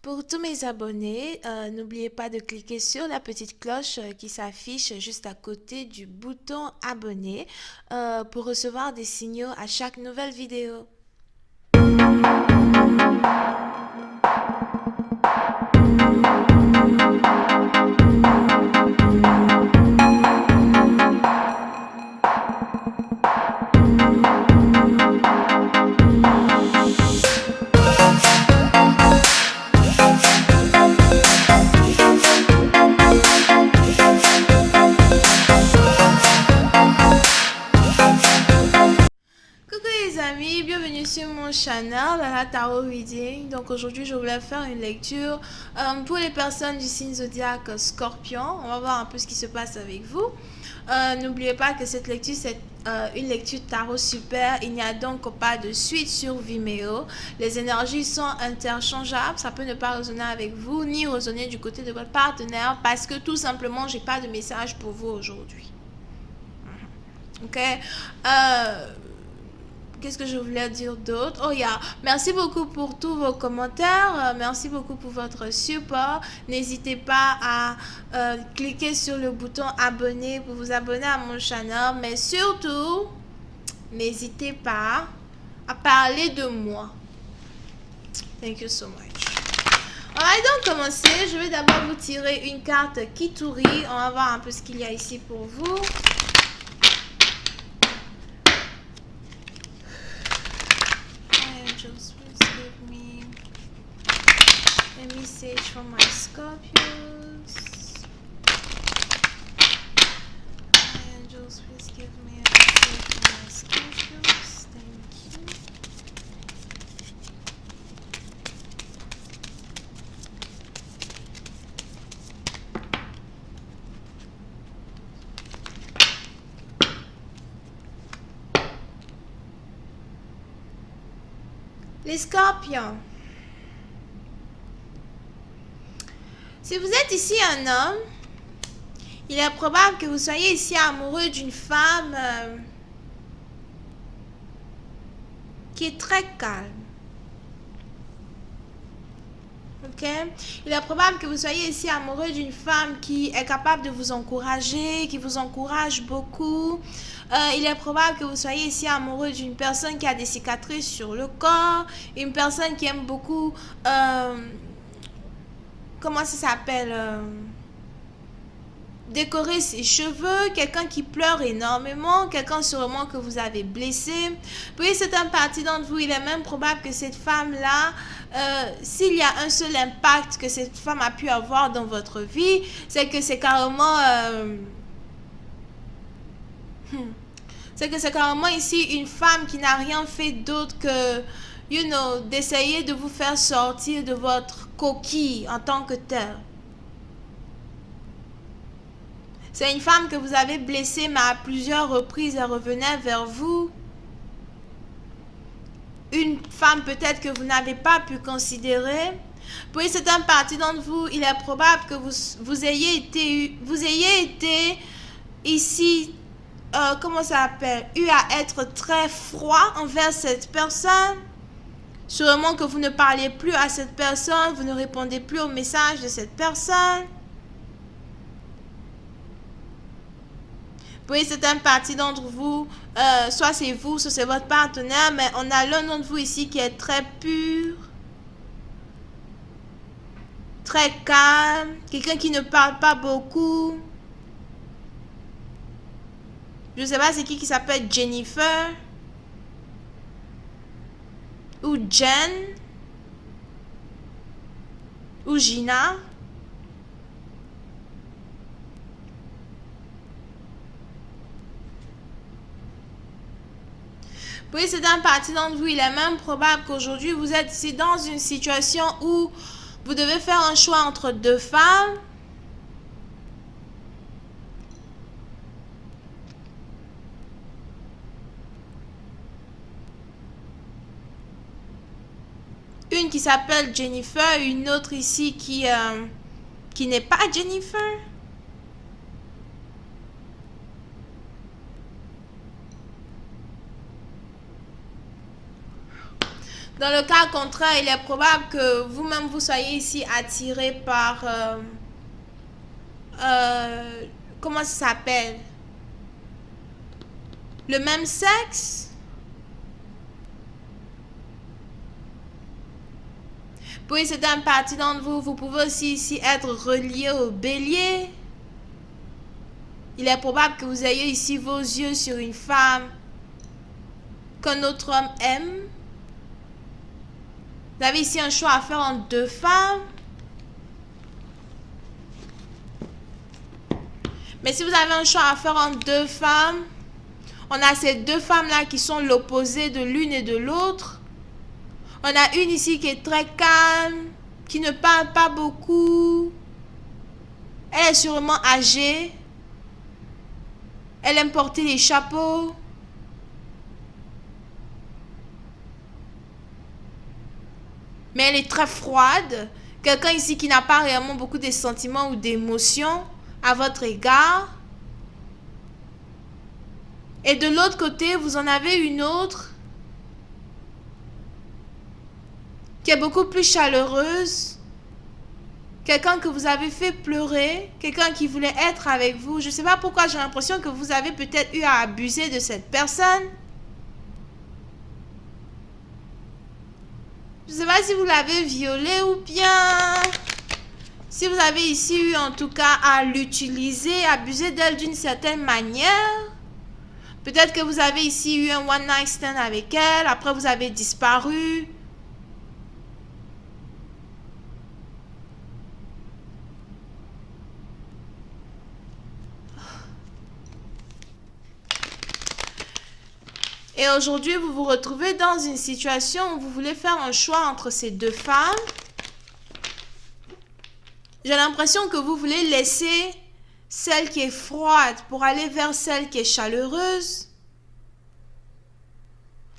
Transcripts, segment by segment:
Pour tous mes abonnés, n'oubliez pas de cliquer sur la petite cloche qui s'affiche juste à côté du bouton abonner pour recevoir des signaux à chaque nouvelle vidéo. Coucou les amis, bienvenue sur mon channel la Tarot Reading. Donc aujourd'hui je voulais faire une lecture pour les personnes du signe zodiaque Scorpion. On va voir un peu ce qui se passe avec vous. N'oubliez pas que cette lecture c'est une lecture tarot super. Il n'y a donc pas de suite sur Vimeo. Les énergies sont interchangeables. Ça peut ne pas résonner avec vous ni résonner du côté de votre partenaire parce que tout simplement j'ai pas de message pour vous aujourd'hui. Ok. Qu'est-ce que je voulais dire d'autre? Oh yeah, merci beaucoup pour tous vos commentaires, merci beaucoup pour votre support. N'hésitez pas à cliquer sur le bouton abonner pour vous abonner à mon channel, mais surtout, n'hésitez pas à parler de moi. Thank you so much. On va donc commencer. Je vais d'abord vous tirer une carte Kituri. On va voir un peu ce qu'il y a ici pour vous. Angels, please give me a message for my Scorpios. Angels, please give me a message for my Scorpios. Thank you. Les Scorpions. Si vous êtes ici un homme, il est probable que vous soyez ici amoureux d'une femme qui est très calme. Ok? Il est probable que vous soyez ici amoureux d'une femme qui est capable de vous encourager, qui vous encourage beaucoup. Il est probable que vous soyez ici amoureux d'une personne qui a des cicatrices sur le corps, une personne qui aime beaucoup, comment ça s'appelle, décorer ses cheveux, quelqu'un qui pleure énormément, quelqu'un sûrement que vous avez blessé. Puis c'est un parti d'entre vous, il est même probable que cette femme-là, s'il y a un seul impact que cette femme a pu avoir dans votre vie, c'est que c'est carrément... c'est carrément ici une femme qui n'a rien fait d'autre que, d'essayer de vous faire sortir de votre coquille en tant que telle. C'est une femme que vous avez blessée, mais à plusieurs reprises, elle revenait vers vous. Une femme peut-être que vous n'avez pas pu considérer. Puis c'est un parti d'entre vous, il est probable que vous ayez été ici, comment ça s'appelle, eu à être très froid envers cette personne. Sûrement que vous ne parlez plus à cette personne, vous ne répondez plus aux messages de cette personne. Puis c'est un parti d'entre vous, soit c'est vous, soit c'est votre partenaire, mais on a l'un d'entre vous ici qui est très pur, très calme, quelqu'un qui ne parle pas beaucoup. Je ne sais pas c'est qui s'appelle Jennifer ou Jen ou Gina. Oui, c'est un parti d'entre vous. Il est même probable qu'aujourd'hui, vous êtes ici dans une situation où vous devez faire un choix entre deux femmes. Une qui s'appelle Jennifer, une autre ici qui n'est pas Jennifer. Dans le cas contraire, il est probable que vous-même vous soyez ici attiré par... comment ça s'appelle? Le même sexe? Pour une certaine partie d'entre vous, vous pouvez aussi ici être relié au bélier. Il est probable que vous ayez ici vos yeux sur une femme qu'un autre homme aime. Vous avez ici un choix à faire entre deux femmes. Mais si vous avez un choix à faire entre deux femmes, on a ces deux femmes-là qui sont l'opposé de l'une et de l'autre. On a une ici qui est très calme, qui ne parle pas beaucoup. Elle est sûrement âgée. Elle aime porter les chapeaux. Mais elle est très froide. Quelqu'un ici qui n'a pas réellement beaucoup de sentiments ou d'émotions à votre égard. Et de l'autre côté, vous en avez une autre qui est beaucoup plus chaleureuse. Quelqu'un que vous avez fait pleurer. Quelqu'un qui voulait être avec vous. Je ne sais pas pourquoi j'ai l'impression que vous avez peut-être eu à abuser de cette personne. Je ne sais pas si vous l'avez violée ou bien... Si vous avez ici eu en tout cas à l'utiliser, abuser d'elle d'une certaine manière. Peut-être que vous avez ici eu un one night stand avec elle. Après vous avez disparu. Et aujourd'hui, vous vous retrouvez dans une situation où vous voulez faire un choix entre ces deux femmes. J'ai l'impression que vous voulez laisser celle qui est froide pour aller vers celle qui est chaleureuse.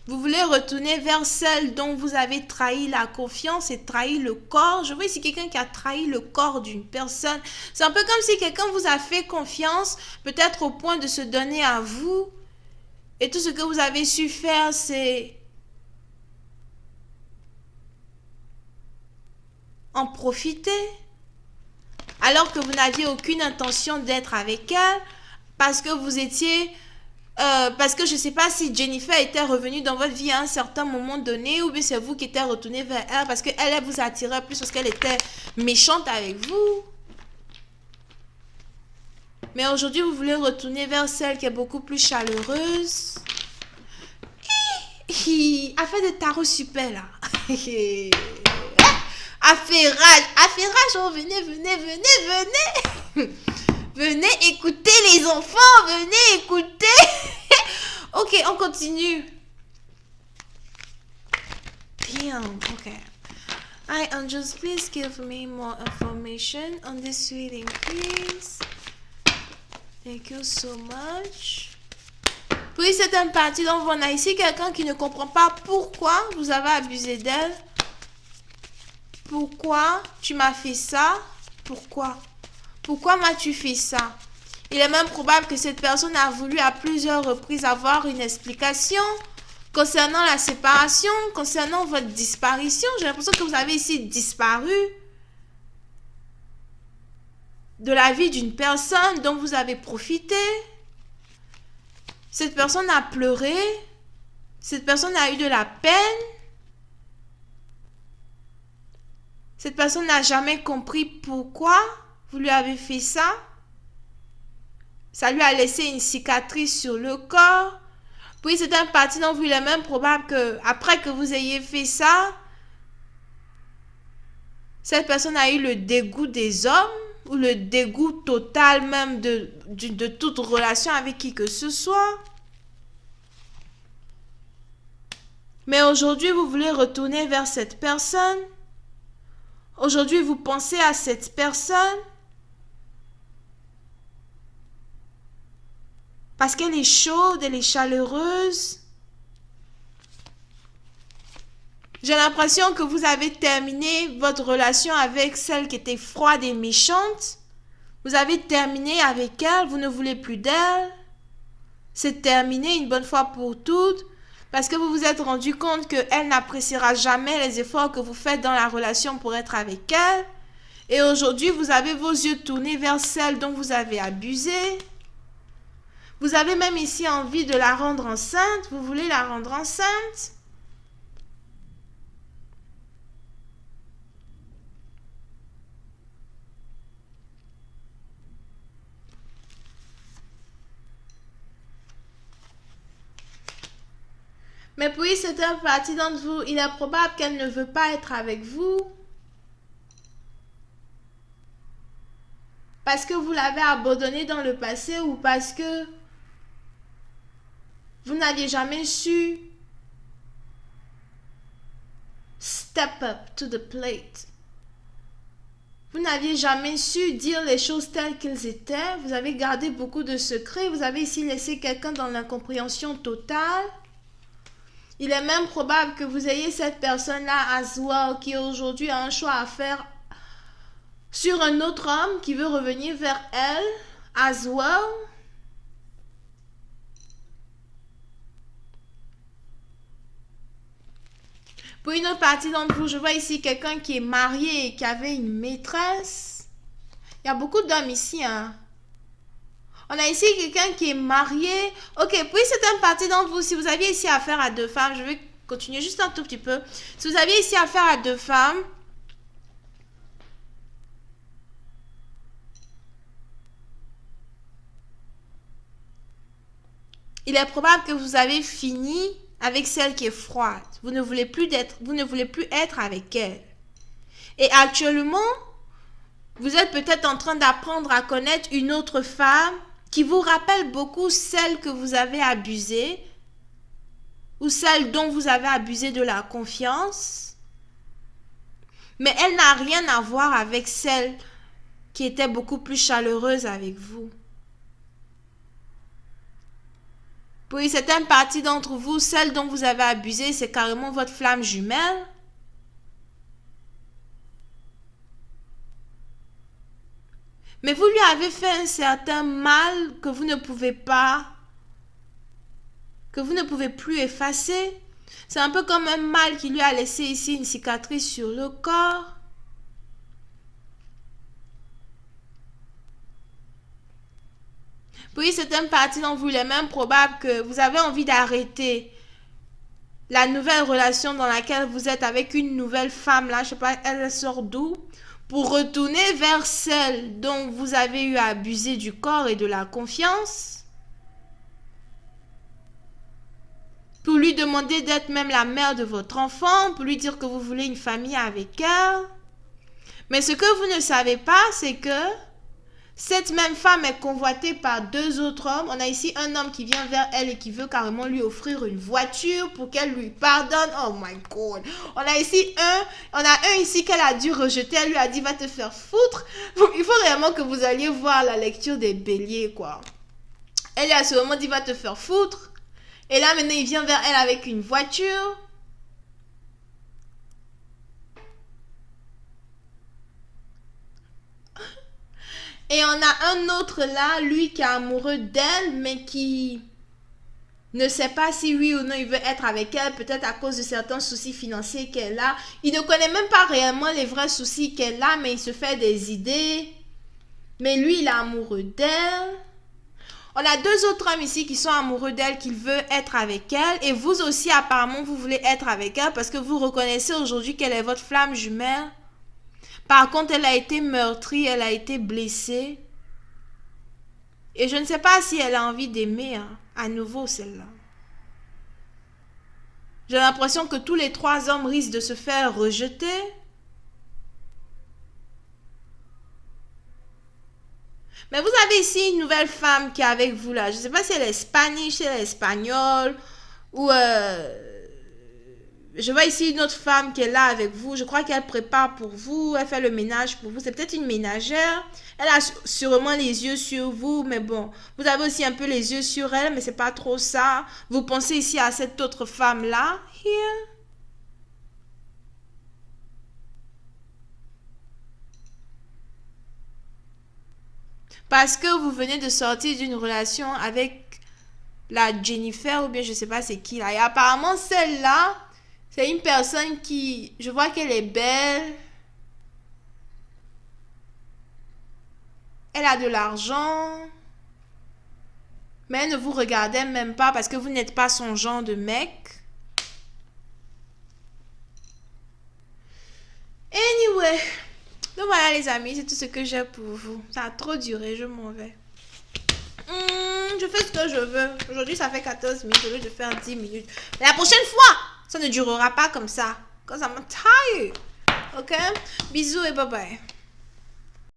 Vous voulez retourner vers celle dont vous avez trahi la confiance et trahi le corps. Je vois ici quelqu'un qui a trahi le corps d'une personne. C'est un peu comme si quelqu'un vous a fait confiance, peut-être au point de se donner à vous. Et tout ce que vous avez su faire, c'est en profiter. Alors que vous n'aviez aucune intention d'être avec elle, parce que vous étiez... parce que je ne sais pas si Jennifer était revenue dans votre vie à un certain moment donné, ou bien c'est vous qui étiez retourné vers elle, parce qu'elle elle vous attirait plus parce qu'elle était méchante avec vous. Mais aujourd'hui, vous voulez retourner vers celle qui est beaucoup plus chaleureuse. Affaire de tarot super là. Affairage, oh, venez, venez écouter les enfants, venez écouter. Ok, on continue. Damn, okay. Hi, angels, please give me more information on this reading, please. Thank you so much. Puis c'est une partie dont on a ici quelqu'un qui ne comprend pas pourquoi vous avez abusé d'elle. Pourquoi tu m'as fait ça? Pourquoi? Pourquoi m'as-tu fait ça? Il est même probable que cette personne a voulu à plusieurs reprises avoir une explication concernant la séparation, concernant votre disparition. J'ai l'impression que vous avez ici disparu de la vie d'une personne dont vous avez profité. Cette personne a pleuré. Cette personne a eu de la peine. Cette personne n'a jamais compris pourquoi vous lui avez fait ça. Ça lui a laissé une cicatrice sur le corps. Puis c'est un parti dont il est même probable que après que vous ayez fait ça, cette personne a eu le dégoût des hommes ou le dégoût total même de toute relation avec qui que ce soit. Mais aujourd'hui, vous voulez retourner vers cette personne. Aujourd'hui, vous pensez à cette personne parce qu'elle est chaude, elle est chaleureuse. J'ai l'impression que vous avez terminé votre relation avec celle qui était froide et méchante. Vous avez terminé avec elle, vous ne voulez plus d'elle. C'est terminé une bonne fois pour toutes. Parce que vous vous êtes rendu compte qu'elle n'appréciera jamais les efforts que vous faites dans la relation pour être avec elle. Et aujourd'hui, vous avez vos yeux tournés vers celle dont vous avez abusé. Vous avez même ici envie de la rendre enceinte. Vous voulez la rendre enceinte. Mais pour une certaine partie d'entre vous, il est probable qu'elle ne veut pas être avec vous. Parce que vous l'avez abandonnée dans le passé ou parce que vous n'aviez jamais su step up to the plate. Vous n'aviez jamais su dire les choses telles qu'elles étaient. Vous avez gardé beaucoup de secrets. Vous avez ici laissé quelqu'un dans l'incompréhension totale. Il est même probable que vous ayez cette personne-là as well qui aujourd'hui a un choix à faire sur un autre homme qui veut revenir vers elle as well. Pour une autre partie d'entre vous, je vois ici quelqu'un qui est marié et qui avait une maîtresse. Il y a beaucoup d'hommes ici, hein. On a ici quelqu'un qui est marié. Ok, puis c'est une partie d'entre vous. Si vous aviez ici affaire à deux femmes, je vais continuer juste un tout petit peu. Si vous aviez ici affaire à deux femmes, il est probable que vous avez fini avec celle qui est froide. Vous ne voulez plus être avec elle. Et actuellement, vous êtes peut-être en train d'apprendre à connaître une autre femme qui vous rappelle beaucoup celle que vous avez abusée ou celle dont vous avez abusé de la confiance. Mais elle n'a rien à voir avec celle qui était beaucoup plus chaleureuse avec vous. Pour une certaine partie d'entre vous, celle dont vous avez abusé, c'est carrément votre flamme jumelle. Mais vous lui avez fait un certain mal que vous ne pouvez plus effacer. C'est un peu comme un mal qui lui a laissé ici une cicatrice sur le corps. Puis c'est une partie dont vous, il est même probable que vous avez envie d'arrêter la nouvelle relation dans laquelle vous êtes avec une nouvelle femme là, je sais pas, elle sort d'où, pour retourner vers celle dont vous avez eu à abuser du corps et de la confiance, pour lui demander d'être même la mère de votre enfant, pour lui dire que vous voulez une famille avec elle. Mais ce que vous ne savez pas, c'est que cette même femme est convoitée par deux autres hommes. On a ici un homme qui vient vers elle et qui veut carrément lui offrir une voiture pour qu'elle lui pardonne. Oh my God. On a un ici qu'elle a dû rejeter. Elle lui a dit, va te faire foutre. Il faut réellement que vous alliez voir la lecture des béliers, quoi. Elle lui a à ce moment dit, va te faire foutre. Et là, maintenant, il vient vers elle avec une voiture. Et on a un autre là, lui qui est amoureux d'elle, mais qui ne sait pas si oui ou non il veut être avec elle, peut-être à cause de certains soucis financiers qu'elle a. Il ne connaît même pas réellement les vrais soucis qu'elle a, mais il se fait des idées. Mais lui, il est amoureux d'elle. On a deux autres hommes ici qui sont amoureux d'elle, qui veulent être avec elle. Et vous aussi, apparemment, vous voulez être avec elle parce que vous reconnaissez aujourd'hui qu'elle est votre flamme jumelle. Par contre, elle a été meurtrie, elle a été blessée. Et je ne sais pas si elle a envie d'aimer à nouveau celle-là. J'ai l'impression que tous les trois hommes risquent de se faire rejeter. Mais vous avez ici une nouvelle femme qui est avec vous là. Je ne sais pas si elle est espagnole, si elle est espagnole ou... Je vois ici une autre femme qui est là avec vous. Je crois qu'elle prépare pour vous. Elle fait le ménage pour vous. C'est peut-être une ménagère. Elle a sûrement les yeux sur vous. Mais bon, vous avez aussi un peu les yeux sur elle. Mais c'est pas trop ça. Vous pensez ici à cette autre femme-là. Here. Parce que vous venez de sortir d'une relation avec la Jennifer ou bien je sais pas c'est qui là. Et apparemment celle-là, c'est une personne qui, je vois qu'elle est belle. Elle a de l'argent. Mais elle ne vous regardait même pas parce que vous n'êtes pas son genre de mec. Anyway. Donc voilà les amis, c'est tout ce que j'ai pour vous. Ça a trop duré, je m'en vais. Je fais ce que je veux. Aujourd'hui, ça fait 14 minutes au lieu de faire 10 minutes. Mais la prochaine fois, ça ne durera pas comme ça. Because I'm tired. Ok? Bisous et bye bye.